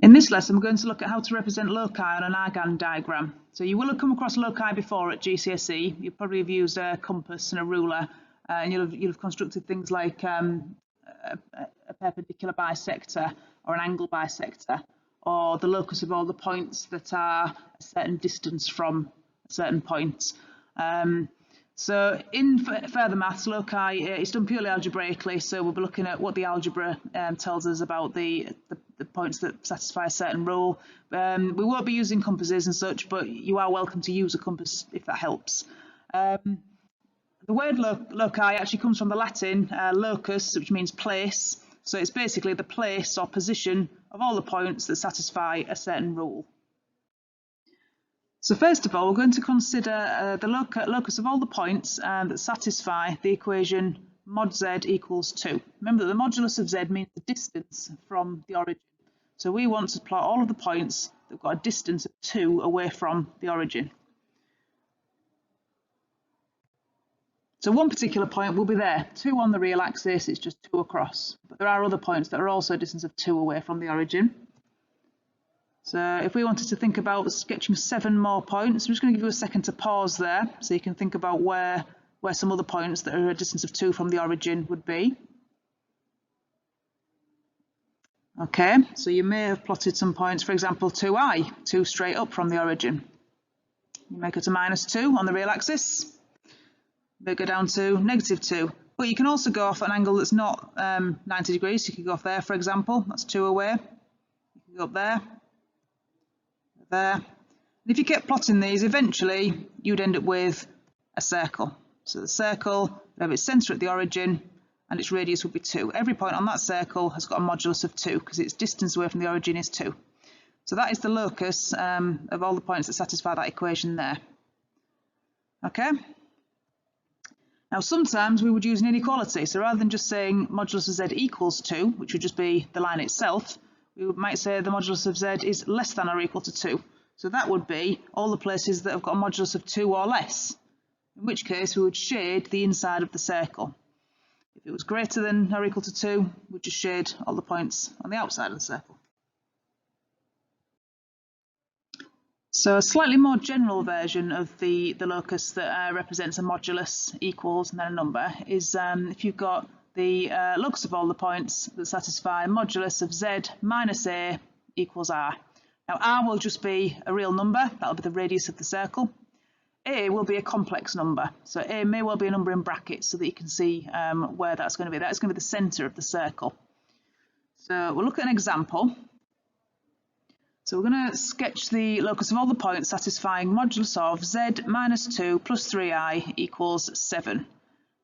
In this lesson, we're going to look at how to represent loci on an Argand diagram. So you will have come across loci before at GCSE. You probably have used a compass and a ruler, and you'll have constructed things like a perpendicular bisector or an angle bisector, or the locus of all the points that are a certain distance from a certain point. So in further maths, loci is done purely algebraically, so we'll be looking at what the algebra tells us about the points that satisfy a certain rule. We won't be using compasses and such, but you are welcome to use a compass if that helps. The word loci actually comes from the Latin locus, which means place. So it's basically the place or position of all the points that satisfy a certain rule. So first of all, we're going to consider the locus of all the points that satisfy the equation mod z equals 2. Remember that the modulus of z means the distance from the origin. So we want to plot all of the points that have got a distance of 2 away from the origin. So one particular point will be there, 2 on the real axis, it's just 2 across. But there are other points that are also a distance of 2 away from the origin. So if we wanted to think about sketching 7 more points, I'm just going to give you a second to pause there so you can think about where some other points that are a distance of 2 from the origin would be. Okay, so you may have plotted some points, for example 2i, 2 straight up from the origin. You make it to -2 on the real axis. They go down to -2. But you can also go off an angle that's not 90 degrees. You could go off there, for example, that's 2 away. You can go up there. There. And if you kept plotting these, eventually you'd end up with a circle. So the circle would have its centre at the origin and its radius would be 2. Every point on that circle has got a modulus of 2 because its distance away from the origin is 2. So that is the locus of all the points that satisfy that equation there. Okay. Now sometimes we would use an inequality. So rather than just saying modulus of z equals 2, which would just be the line itself, we might say the modulus of z is less than or equal to 2. So that would be all the places that have got a modulus of 2 or less, in which case we would shade the inside of the circle. If it was greater than or equal to 2, we'd just shade all the points on the outside of the circle. So a slightly more general version of the locus that represents a modulus equals and then a number is if you've got the locus of all the points that satisfy modulus of z minus a equals r. Now r will just be a real number, that'll be the radius of the circle. A will be a complex number, so a may well be a number in brackets so that you can see where that's going to be. That's going to be the centre of the circle. So we'll look at an example. So we're going to sketch the locus of all the points satisfying modulus of z minus 2 plus 3i equals 7.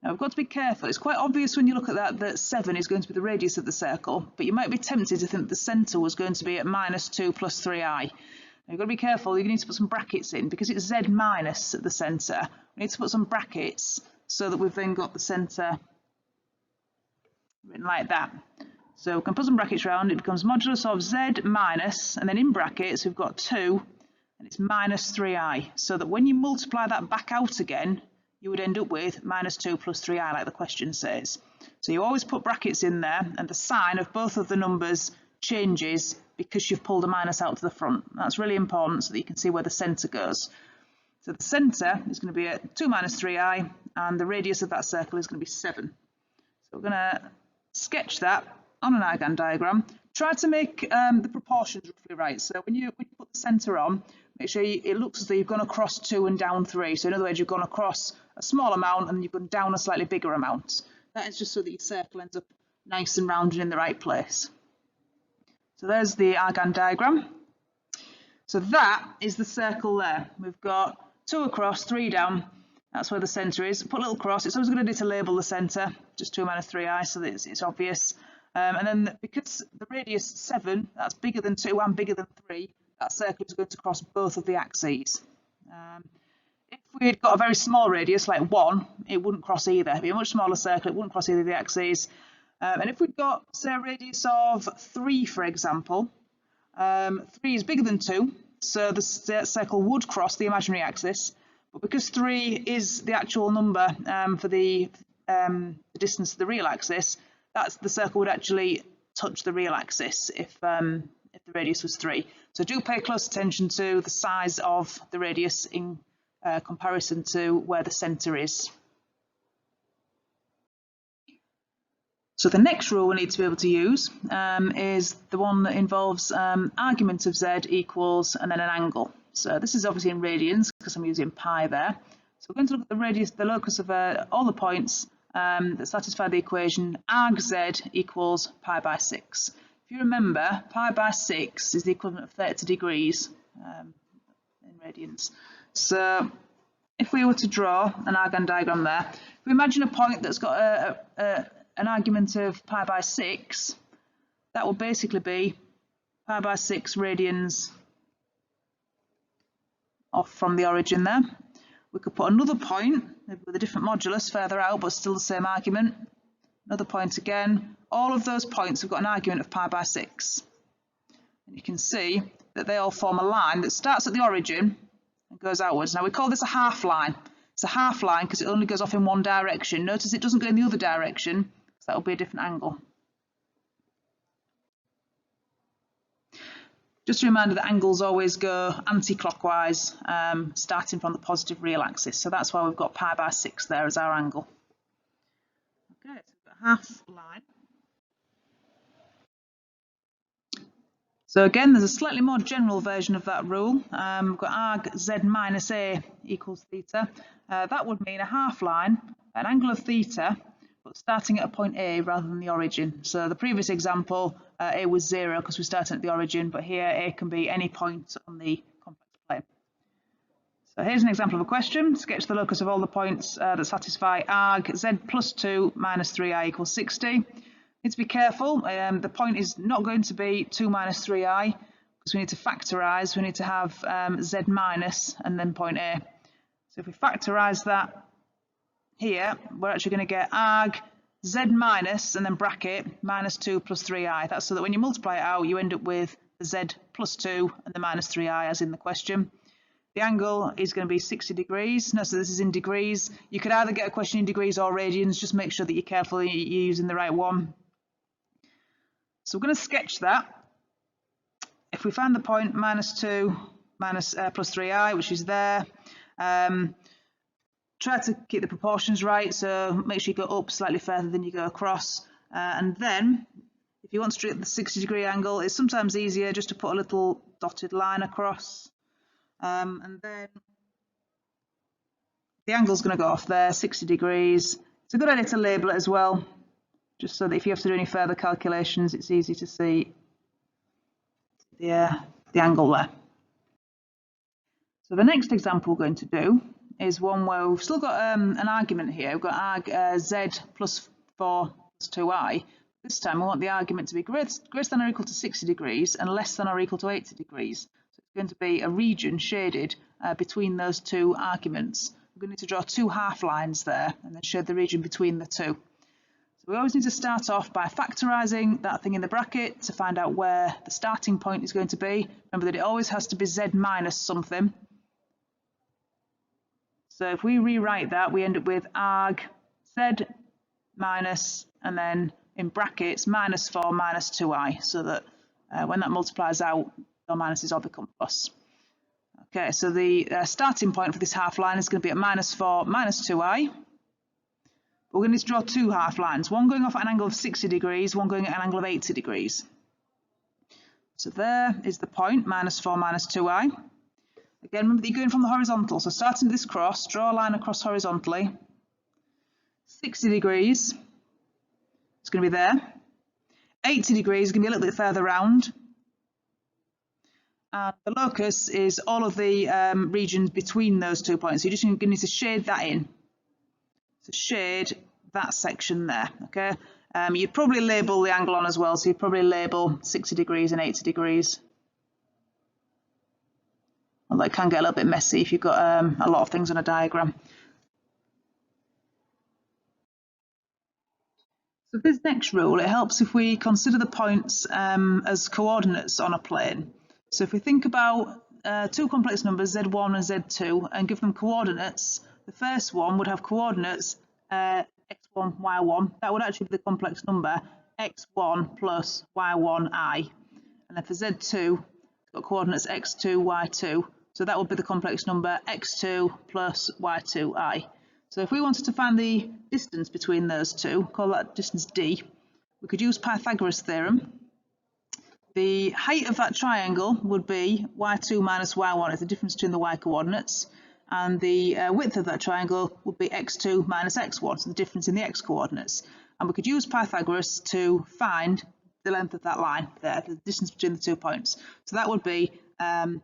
Now we've got to be careful. It's quite obvious when you look at that 7 is going to be the radius of the circle, but you might be tempted to think the centre was going to be at minus 2 plus 3i. Now you've got to be careful, you need to put some brackets in because it's z minus at the centre. We need to put some brackets so that we've then got the centre written like that. So we can put some brackets around, it becomes modulus of z minus, and then in brackets we've got 2, and it's minus 3i. So that when you multiply that back out again, you would end up with minus 2 plus 3i, like the question says. So you always put brackets in there, and the sign of both of the numbers changes because you've pulled a minus out to the front. That's really important so that you can see where the centre goes. So the centre is going to be at 2 minus 3i, and the radius of that circle is going to be 7. So we're going to sketch that on an Argand diagram. Try to make the proportions roughly right. So when you put the centre on, make sure it looks as though you've gone across 2 and down 3. So in other words, you've gone across a small amount and you've gone down a slightly bigger amount. That is just so that your circle ends up nice and rounded in the right place. So there's the Argand diagram. So that is the circle there. We've got 2 across, 3 down. That's where the centre is. Put a little cross. It's always a good idea to label the centre, just 2 minus 3i, so that it's obvious. And then because the radius 7, that's bigger than 2 and bigger than 3, that circle is going to cross both of the axes. If we had got a very small radius like 1, it wouldn't cross either. It'd be a much smaller circle, it wouldn't cross either of the axes. And if we'd got, say, a radius of 3, for example, 3 is bigger than 2, so the circle would cross the imaginary axis. But because 3 is the actual number for the distance to the real axis, the circle would actually touch the real axis if the radius was 3. So do pay close attention to the size of the radius in comparison to where the centre is. So the next rule we need to be able to use is the one that involves argument of z equals and then an angle. So this is obviously in radians because I'm using pi there. So we're going to look at the radius, the locus of all the points that satisfy the equation arg z equals pi by 6. If you remember, pi by 6 is the equivalent of 30 degrees in radians. So if we were to draw an Argand diagram there, if we imagine a point that's got an argument of pi by 6, that would basically be pi by 6 radians off from the origin there. We could put another point with a different modulus further out, but still the same argument. Another point again. All of those points have got an argument of pi by 6. And you can see that they all form a line that starts at the origin and goes outwards. Now we call this a half line. It's a half line because it only goes off in one direction. Notice it doesn't go in the other direction, so that will be a different angle. Just a reminder that angles always go anti-clockwise, starting from the positive real axis. So that's why we've got pi by 6 there as our angle. Okay, so we've got a half line. So again, there's a slightly more general version of that rule. We've got arg z minus a equals theta. That would mean a half line, an angle of theta, but starting at a point A rather than the origin. So the previous example, A was 0 because we're starting at the origin, but here A can be any point on the complex plane. So here's an example of a question. Sketch the locus of all the points that satisfy arg z plus 2 minus 3i equals 60. Need to be careful. The point is not going to be 2 minus 3i because we need to factorise. We need to have z minus and then point A. So if we factorise that here, we're actually going to get arg z minus and then bracket minus 2 plus 3i. That's so that when you multiply it out, you end up with the z plus 2 and the minus 3i as in the question. The angle is going to be 60 degrees. No, so this is in degrees. You could either get a question in degrees or radians. Just make sure that you're careful you're using the right one. So we're going to sketch that. If we find the point minus 2 minus plus 3i, which is there, try to keep the proportions right, so make sure you go up slightly further than you go across. And then, if you want to treat the 60-degree angle, it's sometimes easier just to put a little dotted line across. And then the angle's going to go off there, 60 degrees. It's a good idea to label it as well, just so that if you have to do any further calculations, it's easy to see the angle there. So the next example we're going to do is one where we've still got an argument here. We've got arg z plus 4 plus 2i. This time we want the argument to be greater than or equal to 60 degrees and less than or equal to 80 degrees. So it's going to be a region shaded between those two arguments. We're going to draw two half lines there and then shade the region between the two. So we always need to start off by factorising that thing in the bracket to find out where the starting point is going to be. Remember that it always has to be z minus something. So if we rewrite that, we end up with arg z minus, and then in brackets, minus 4 minus 2i, so that when that multiplies out, the minuses all become plus. Okay, so the starting point for this half line is going to be at minus 4 minus 2i. But we're going to draw two half lines, one going off at an angle of 60 degrees, one going at an angle of 80 degrees. So there is the point, minus 4 minus 2i. Again, remember that you're going from the horizontal, so starting this cross, draw a line across horizontally. 60 degrees, it's going to be there. 80 degrees is going to be a little bit further round. And the locus is all of the regions between those 2 points. So you're just going to need to shade that in. So shade that section there, okay? You'd probably label the angle on as well, so you'd probably label 60 degrees and 80 degrees. Although it can get a little bit messy if you've got a lot of things on a diagram. So this next rule, it helps if we consider the points as coordinates on a plane. So if we think about two complex numbers, z1 and z2, and give them coordinates, the first one would have coordinates x1, y1. That would actually be the complex number x1 plus y1i. And and then for Z2, it's got coordinates x2, y2. So that would be the complex number x2 plus y2i. So if we wanted to find the distance between those two, call that distance d, we could use Pythagoras' theorem. The height of that triangle would be y2 minus y1 is the difference between the y coordinates, and the width of that triangle would be x2 minus x1, so the difference in the x coordinates. And we could use Pythagoras to find the length of that line there, the distance between the 2 points. So that would be x2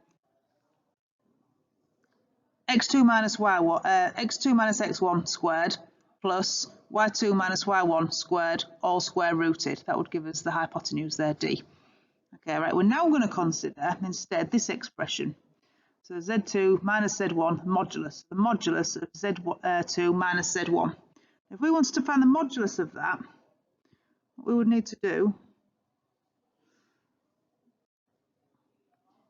minus y1, x2 minus x1 squared plus y2 minus y1 squared, all square rooted. That would give us the hypotenuse there, d. Okay, right, we're now going to consider instead this expression. So z2 minus z1 modulus, the modulus of z2 minus z1. If we wanted to find the modulus of that, what we would need to do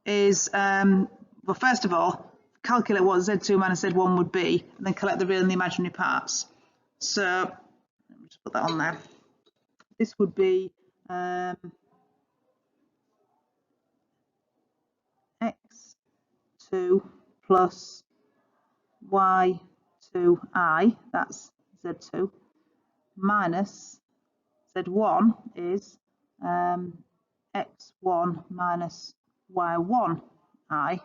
is, well, first of all, calculate what z2 minus z1 would be, and then collect the real and the imaginary parts. So let me just put that on there. This would be x2 plus y2i, that's z2, minus z1 is x1 minus y1i,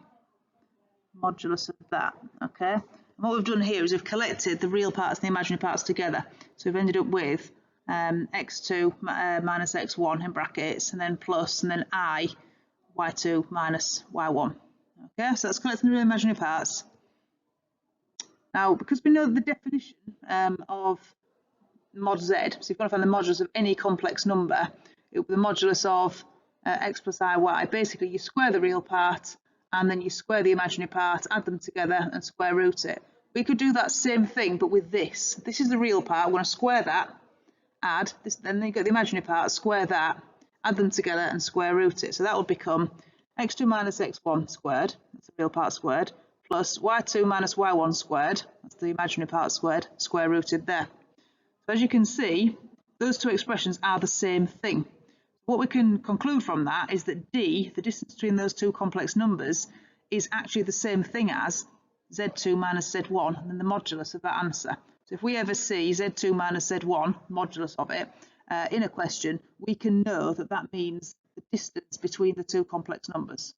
modulus of that. Okay, and what we've done here is we've collected the real parts and the imaginary parts together, so we've ended up with x2 minus x1 in brackets, and then plus, and then I, y2 minus y1. Okay, so that's collecting the real imaginary parts. Now, because we know the definition of mod z, so if you want to find the modulus of any complex number, it will be the modulus of x plus iy. Basically, you square the real part, and then you square the imaginary part, add them together, and square root it. We could do that same thing, but with this. This is the real part. We're going to square that, add this, then you get the imaginary part, square that, add them together, and square root it. So that would become x2 minus x1 squared, that's the real part squared, plus y2 minus y1 squared, that's the imaginary part squared, square rooted there. So as you can see, those two expressions are the same thing. What we can conclude from that is that d, the distance between those two complex numbers, is actually the same thing as z2 minus z1, and then the modulus of that answer. So if we ever see z2 minus z1, modulus of it, in a question, we can know that that means the distance between the two complex numbers.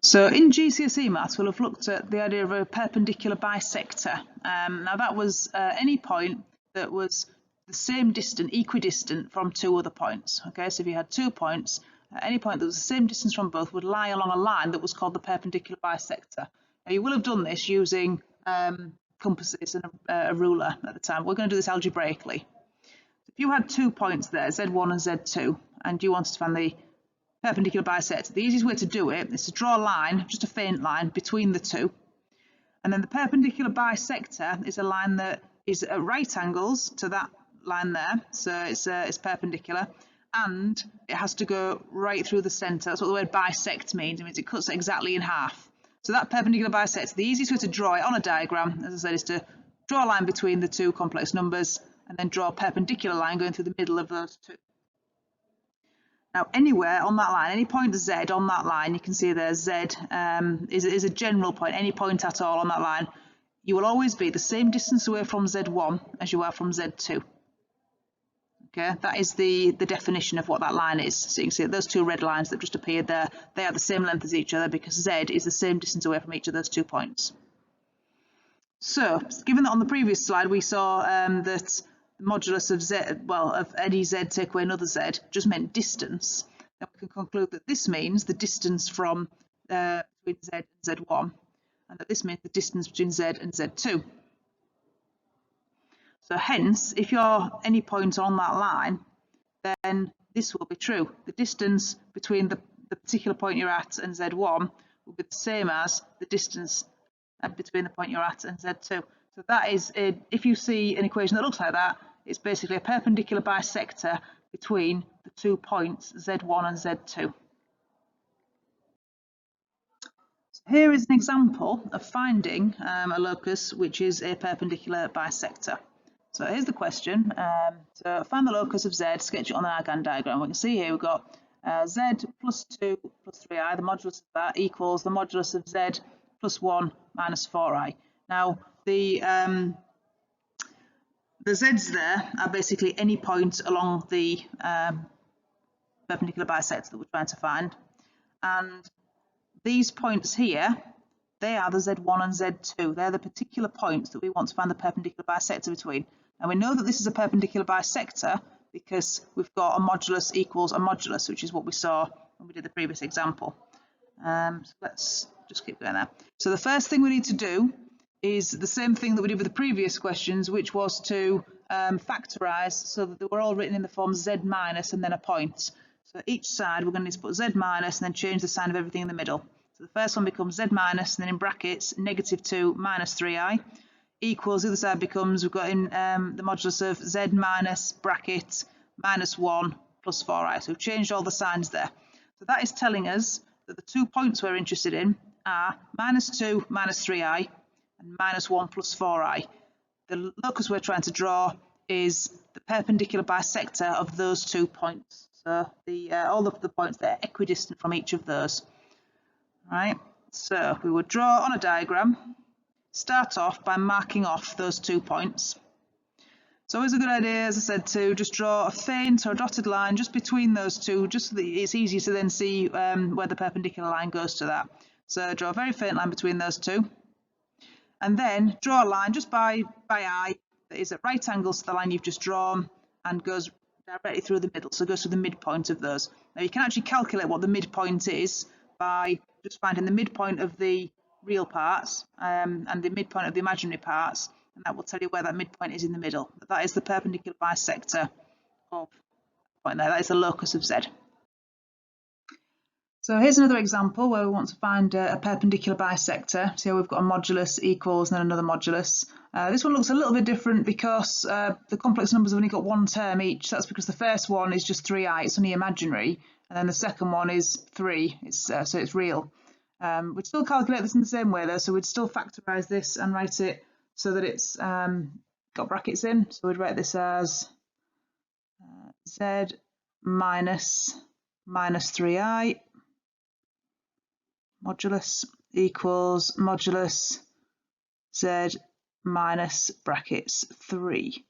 So in GCSE maths, we'll have looked at the idea of a perpendicular bisector. Now that was any point that was the same distance, equidistant from two other points. Okay, so if you had 2 points, any point that was the same distance from both would lie along a line that was called the perpendicular bisector. Now you will have done this using compasses and a ruler at the time. We're going to do this algebraically. If you had 2 points there, Z1 and Z2, and you wanted to find the perpendicular bisector, the easiest way to do it is to draw a line, just a faint line, between the two. And then the perpendicular bisector is a line that is at right angles to that line there, so it's perpendicular, and it has to go right through the centre. That's what the word bisect means. It means it cuts it exactly in half. So that perpendicular bisector, the easiest way to draw it on a diagram, as I said, is to draw a line between the two complex numbers and then draw a perpendicular line going through the middle of those two. Now anywhere on that line, any point Z on that line, you can see there Z is a general point, any point at all on that line, you will always be the same distance away from Z1 as you are from Z2. Okay, that is the definition of what that line is. So you can see those two red lines that just appeared there, they are the same length as each other because Z is the same distance away from each of those 2 points. So, given that on the previous slide we saw that the modulus of Z, well, of any Z take away another Z, just meant distance, then we can conclude that this means the distance from between Z and Z1, and that this means the distance between Z and Z2. So hence, if you're any point on that line, then this will be true. The distance between the particular point you're at and Z1 will be the same as the distance between the point you're at and Z2. So that is, if you see an equation that looks like that, it's basically a perpendicular bisector between the 2 points Z1 and Z2. So here is an example of finding a locus which is a perpendicular bisector. So here's the question. So find the locus of z, sketch it on the Argand diagram. We can see here we've got z plus 2 plus 3i, the modulus of that equals the modulus of z plus 1 minus 4i. Now, the z's there are basically any point along the perpendicular bisector that we're trying to find. And these points here, they are the z1 and z2. They're the particular points that we want to find the perpendicular bisector between. Now we know that this is a perpendicular bisector because we've got a modulus equals a modulus, which is what we saw when we did the previous example. So let's just keep going there. So the first thing we need to do is the same thing that we did with the previous questions, which was to factorise so that they were all written in the form z minus and then a point. So each side we're going to need to put z minus and then change the sign of everything in the middle. So the first one becomes z minus and then in brackets negative 2 minus 3i equals, the other side becomes, we've got in the modulus of z minus bracket minus 1 plus 4i. So we've changed all the signs there. So that is telling us that the 2 points we're interested in are minus 2 minus 3i and minus 1 plus 4i. The locus we're trying to draw is the perpendicular bisector of those 2 points. So all of the points that are equidistant from each of those. Right, so we would draw on a diagram, start off by marking off those 2 points. It's always a good idea, as I said, to just draw a faint or a dotted line just between those two, just so that it's easy to then see where the perpendicular line goes to that. So draw a very faint line between those two, and then draw a line just by eye that is at right angles to the line you've just drawn and goes directly through the middle, so it goes to the midpoint of those. Now you can actually calculate what the midpoint is by just finding the midpoint of the real parts and the midpoint of the imaginary parts, and that will tell you where that midpoint is in the middle. But that is the perpendicular bisector of the point there. That is the locus of z. So here's another example where we want to find a perpendicular bisector. So here we've got a modulus equals and then another modulus. This one looks a little bit different because the complex numbers have only got one term each. That's because the first one is just 3i, it's only imaginary, and then the second one is 3, so it's real. We'd still calculate this in the same way though, so we'd still factorise this and write it so that it's got brackets in. So we'd write this as z minus 3i modulus equals modulus z minus brackets 3.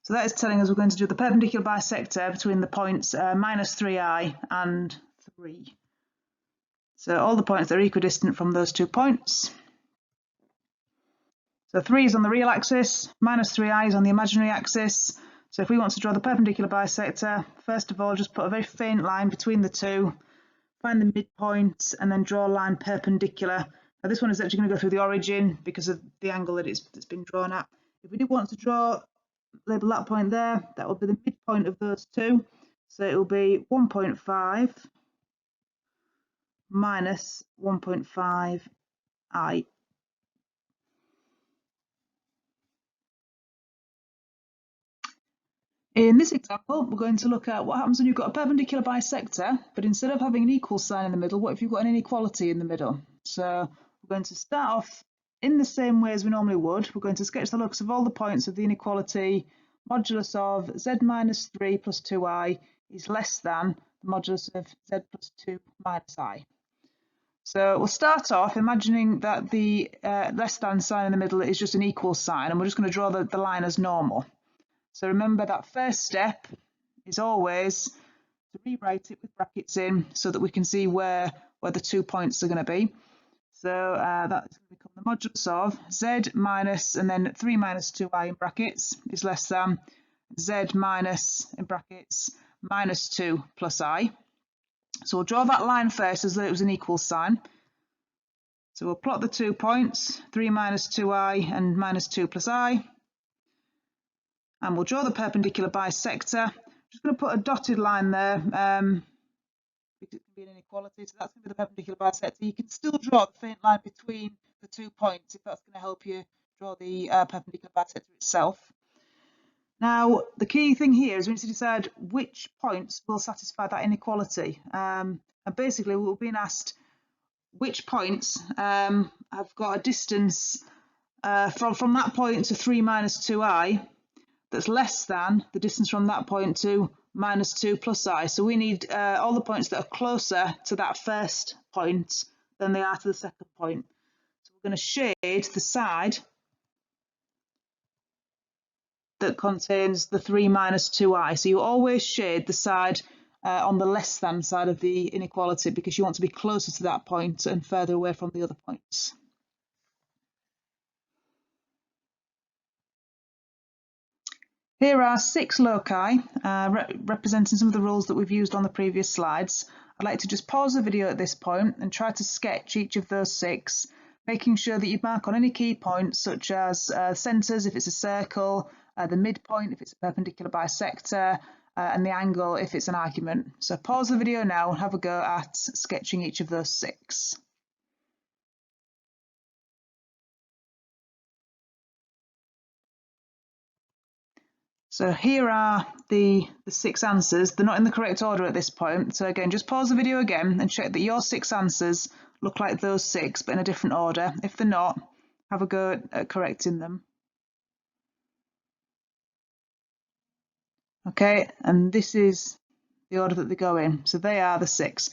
So that is telling us we're going to do the perpendicular bisector between the points minus 3i and 3. So all the points that are equidistant from those 2 points. So 3 is on the real axis, minus 3i is on the imaginary axis. So if we want to draw the perpendicular bisector, first of all just put a very faint line between the two, find the midpoint and then draw a line perpendicular. Now this one is actually going to go through the origin because of the angle that it's been drawn at. If we did want to label that point there, that would be the midpoint of those two. So it will be 1.5 minus 1.5i. In this example, we're going to look at what happens when you've got a perpendicular bisector, but instead of having an equal sign in the middle, what if you've got an inequality in the middle? So we're going to start off in the same way as we normally would. We're going to sketch the locus of all the points of the inequality modulus of z minus 3 plus 2i is less than the modulus of z plus 2 minus I. So we'll start off imagining that the less than sign in the middle is just an equal sign, and we're just going to draw the line as normal. So remember that first step is always to rewrite it with brackets in so that we can see where the 2 points are going to be. So that's going to become the modulus of z minus and then 3 minus 2i in brackets is less than z minus in brackets minus 2 plus I. So we'll draw that line first as though it was an equal sign. So we'll plot the 2 points, 3 minus 2i and minus 2 plus I. And we'll draw the perpendicular bisector. I'm just going to put a dotted line there because it can be an inequality. So that's going to be the perpendicular bisector. You can still draw the faint line between the 2 points if that's going to help you draw the perpendicular bisector itself. Now, the key thing here is we need to decide which points will satisfy that inequality. And basically, we're being asked which points have got a distance from that point to 3 minus 2i, that's less than the distance from that point to minus 2 plus I. So we need all the points that are closer to that first point than they are to the second point. So we're going to shade the side that contains the 3 minus 2i. So you always shade the side on the less than side of the inequality because you want to be closer to that point and further away from the other points. Here are 6 loci representing some of the rules that we've used on the previous slides. I'd like to just pause the video at this point and try to sketch each of those 6, making sure that you mark on any key points such as centres if it's a circle, the midpoint if it's a perpendicular bisector, and the angle if it's an argument. So pause the video now and have a go at sketching each of those 6. So here are the 6 answers. They're not in the correct order at this point. So again, just pause the video again and check that your 6 answers look like those 6, but in a different order. If they're not, have a go at correcting them. Okay, and this is the order that they go in. So they are the 6.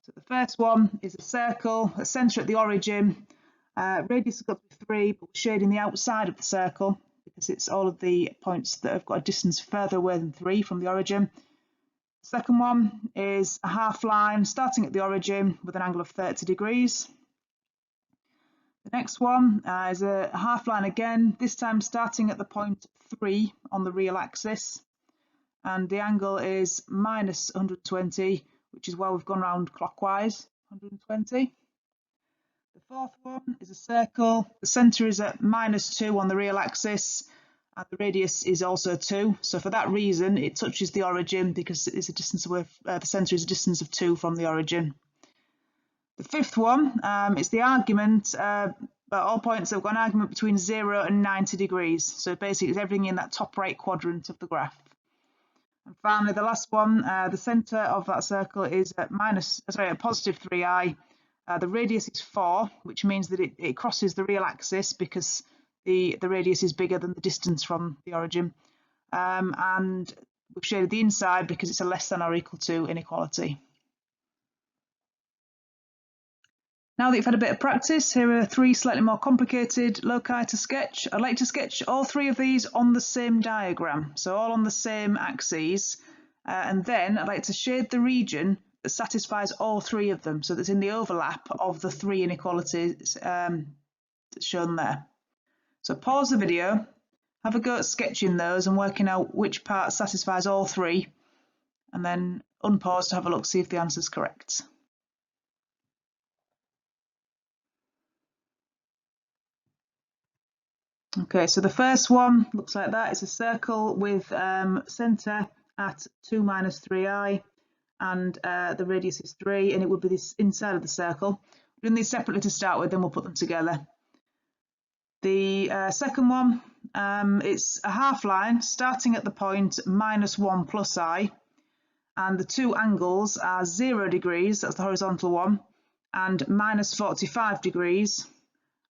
So the first one is a circle, a centre at the origin. Radius has got to be 3, but we're shading the outside of the circle, because it's all of the points that have got a distance further away than 3 from the origin. The second one is a half line starting at the origin with an angle of 30 degrees. The next one is a half line again, this time starting at the point 3 on the real axis, and the angle is minus 120, which is why we've gone round clockwise, 120. The fourth one is a circle. The centre is at minus 2 on the real axis, and the radius is also 2. So for that reason, it touches the origin because it's a distance away. The centre is a distance of 2 from the origin. The fifth one is the argument. All points have got an argument between 0 and 90 degrees. So basically, it's everything in that top right quadrant of the graph. And finally, the last one, the centre of that circle is at positive 3i. The radius is 4, which means that it crosses the real axis because the radius is bigger than the distance from the origin. And we've shaded the inside because it's a less than or equal to inequality. Now that you've had a bit of practice, here are 3 slightly more complicated loci to sketch. I'd like to sketch all 3 of these on the same diagram, so all on the same axes. And then I'd like to shade the region that satisfies all 3 of them, so that's in the overlap of the 3 inequalities that's shown there. So pause the video, have a go at sketching those and working out which part satisfies all 3, and then unpause to have a look, see if the answer's correct. Okay, so the first one looks like that. It's a circle with centre at 2 minus 3i, and the radius is 3, and it would be this inside of the circle. We're doing these separately to start with, then we'll put them together. The second one, it's a half line starting at the point minus 1 plus I, and the 2 angles are 0 degrees, that's the horizontal one, and minus 45 degrees,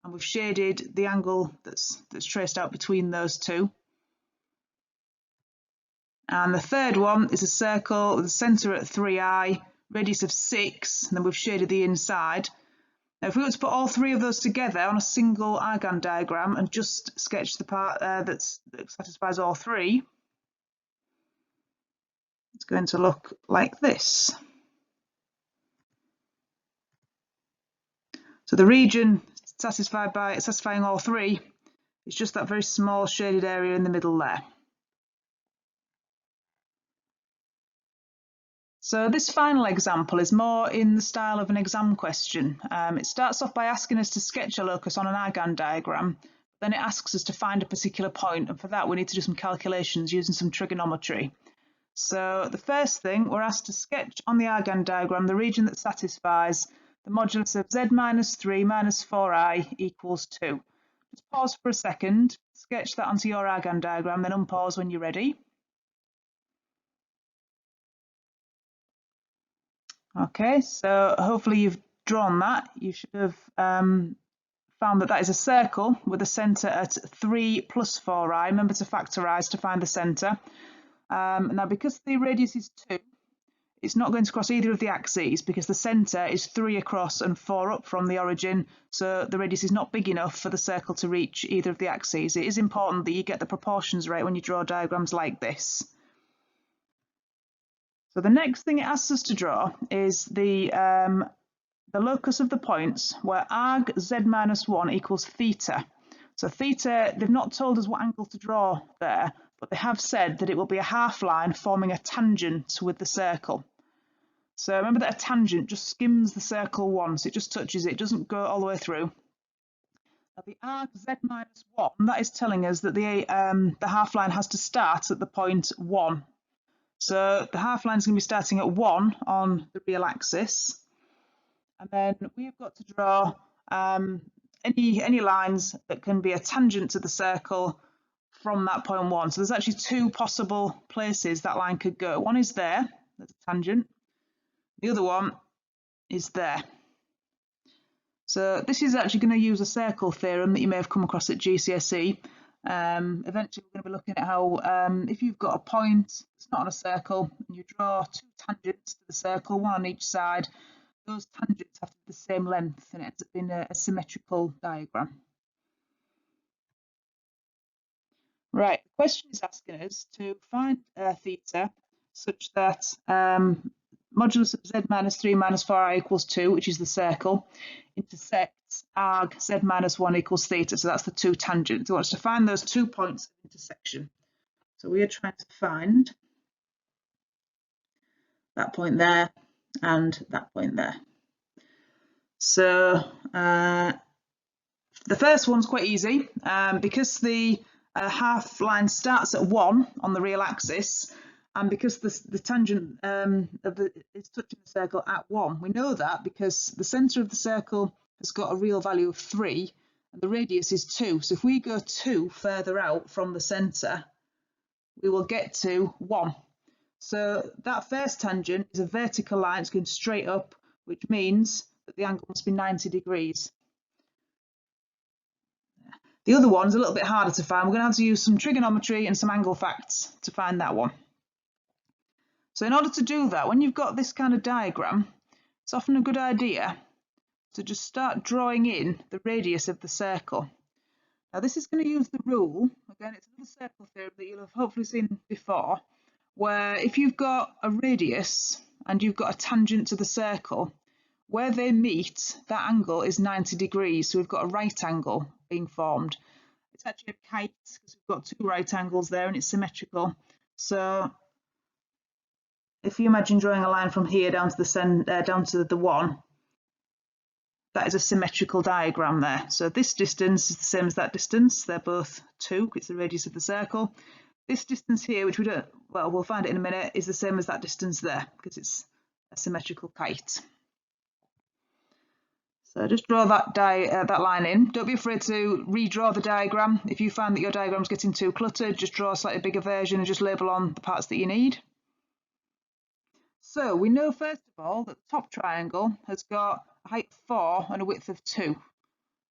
and we've shaded the angle that's traced out between those 2. And the third one is a circle with a centre at 3i, radius of 6, and then we've shaded the inside. Now if we were to put all 3 of those together on a single Argand diagram and just sketch the part that satisfies all 3, it's going to look like this. So the region satisfying all 3 is just that very small shaded area in the middle there. So this final example is more in the style of an exam question. It starts off by asking us to sketch a locus on an Argand diagram, then it asks us to find a particular point, and for that we need to do some calculations using some trigonometry. So the first thing, we're asked to sketch on the Argand diagram the region that satisfies the modulus of z minus 3 minus 4i equals 2. Just pause for a second, sketch that onto your Argand diagram, then unpause when you're ready. Okay, so hopefully you've drawn that. You should have found that that is a circle with a centre at 3 plus 4i. Remember to factorise to find the centre. Now, because the radius is 2, it's not going to cross either of the axes because the centre is 3 across and 4 up from the origin, so the radius is not big enough for the circle to reach either of the axes. It is important that you get the proportions right when you draw diagrams like this. So the next thing it asks us to draw is the locus of the points where arg z minus 1 equals theta. So theta, they've not told us what angle to draw there, but they have said that it will be a half line forming a tangent with the circle. So remember that a tangent just skims the circle once, it just touches it, it doesn't go all the way through. Now the arc z minus 1, that is telling us that the half line has to start at the point 1. So the half line is going to be starting at 1 on the real axis. And then we've got to draw any lines that can be a tangent to the circle from that point 1. So there's actually 2 possible places that line could go. One is there, there's a tangent. The other one is there. So this is actually going to use a circle theorem that you may have come across at GCSE. Eventually we're going to be looking at how if you've got a point, it's not on a circle, and you draw 2 tangents to the circle, one on each side, those tangents have to be the same length and it ends up being a symmetrical diagram. Right, the question is asking us to find theta such that modulus of z minus 3 minus 4i equals 2, which is the circle, intersects arg z minus 1 equals theta, so that's the 2 tangents. It wants to find those 2 points of intersection. So we are trying to find that point there and that point there. So the first one's quite easy because the half line starts at 1 on the real axis, and because the tangent is touching the circle at 1. We know that because the centre of the circle has got a real value of 3 and the radius is 2. So if we go 2 further out from the centre, we will get to 1. So that first tangent is a vertical line, it's going straight up, which means that the angle must be 90 degrees. The other one's a little bit harder to find. We're going to have to use some trigonometry and some angle facts to find that one. So in order to do that, when you've got this kind of diagram, it's often a good idea to just start drawing in the radius of the circle. Now this is going to use the rule, again it's another circle theorem that you'll have hopefully seen before, where if you've got a radius and you've got a tangent to the circle, where they meet, that angle is 90 degrees, so we've got a right angle being formed. It's actually a kite because we've got 2 right angles there and it's symmetrical. So if you imagine drawing a line from here down to the 1, that is a symmetrical diagram there. So this distance is the same as that distance. They're both 2, it's the radius of the circle. This distance here, which we'll find it in a minute, is the same as that distance there because it's a symmetrical kite. So just draw that line in. Don't be afraid to redraw the diagram. If you find that your diagram's getting too cluttered, just draw a slightly bigger version and just label on the parts that you need. So we know first of all that the top triangle has got a height of 4 and a width of 2.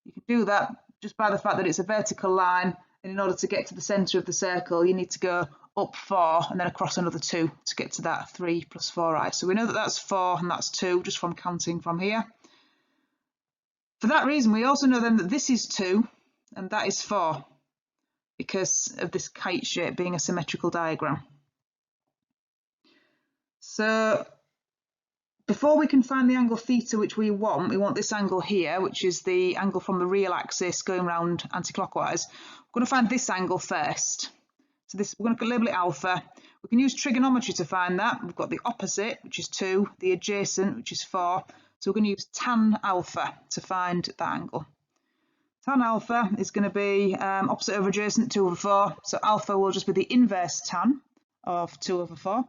You can do that just by the fact that it's a vertical line, and in order to get to the centre of the circle you need to go up 4 and then across another 2 to get to that 3 plus 4i. So we know that that's 4 and that's 2 just from counting from here. For that reason we also know then that this is 2 and that is 4 because of this kite shape being a symmetrical diagram. So before we can find the angle theta which we want this angle here, which is the angle from the real axis going round anti-clockwise. We're going to find this angle first. So this, we're going to label it alpha. We can use trigonometry to find that. We've got the opposite, which is 2, the adjacent, which is 4. So we're going to use tan alpha to find that angle. Tan alpha is going to be opposite over adjacent, 2 over 4. So alpha will just be the inverse tan of 2 over 4.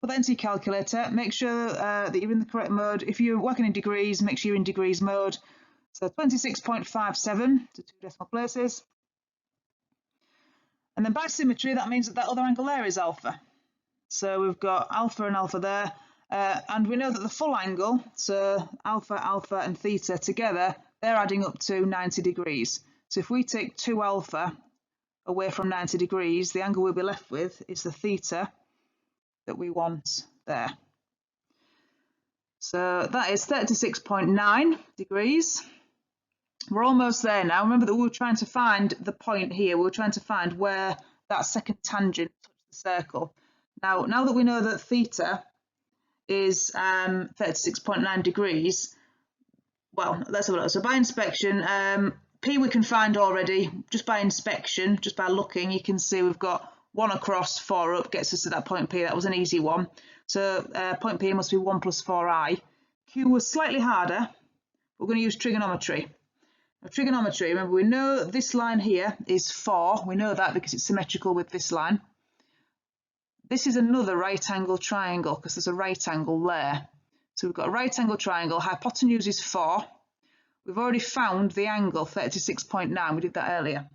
Put that into your calculator. Make sure that you're in the correct mode. If you're working in degrees, make sure you're in degrees mode. So 26.57 to 2 decimal places. And then by symmetry, that means that that other angle there is alpha. So we've got alpha and alpha there. And we know that the full angle, so alpha, alpha and theta together, they're adding up to 90 degrees. So if we take 2 alpha away from 90 degrees, the angle we'll be left with is the theta that we want there. So that is 36.9 degrees. We're almost there now. Remember that we were trying to find the point here. We were trying to find where that second tangent touched the circle. Now that we know that theta is 36.9 degrees, well, let's have a look. So by inspection, P we can find already, just by inspection, just by looking, you can see we've got 1 across, 4 up, gets us to that point P. That was an easy one. So point P must be 1 plus 4i. Q was slightly harder. We're going to use trigonometry. Now, trigonometry, remember, we know this line here is 4. We know that because it's symmetrical with this line. This is another right angle triangle because there's a right angle there. So we've got a right angle triangle, hypotenuse is 4. We've already found the angle, 36.9, we did that earlier.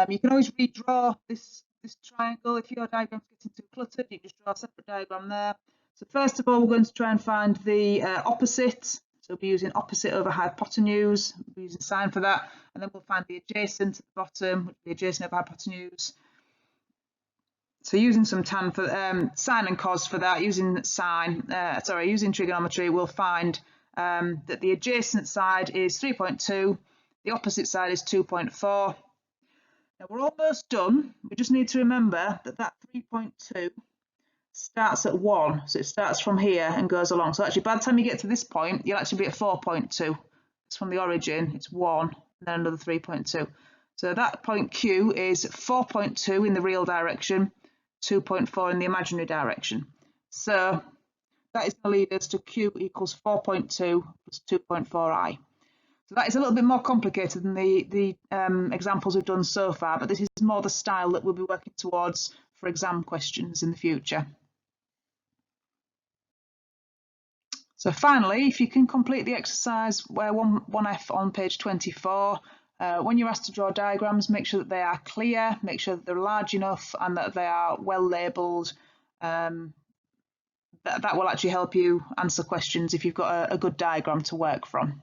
You can always redraw this triangle. If your diagram's getting too cluttered, you just draw a separate diagram there. So first of all, we're going to try and find the opposite. So we'll be using opposite over hypotenuse. We'll be using sine for that. And then we'll find the adjacent at the bottom, which will be adjacent over hypotenuse. So using some tan for sine and cos for that, using trigonometry, we'll find that the adjacent side is 3.2, the opposite side is 2.4. Now we're almost done. We just need to remember that 3.2 starts at 1, so it starts from here and goes along. So actually, by the time you get to this point, you'll actually be at 4.2. It's from the origin, it's 1, and then another 3.2. So that point Q is 4.2 in the real direction, 2.4 in the imaginary direction. So that is going to lead us to Q equals 4.2 plus 2.4i. So that is a little bit more complicated than the examples we've done so far, but this is more the style that we'll be working towards for exam questions in the future. So finally, if you can complete the exercise where 1F on page 24, when you're asked to draw diagrams, make sure that they are clear, make sure that they're large enough and that they are well labelled. That will actually help you answer questions if you've got a good diagram to work from.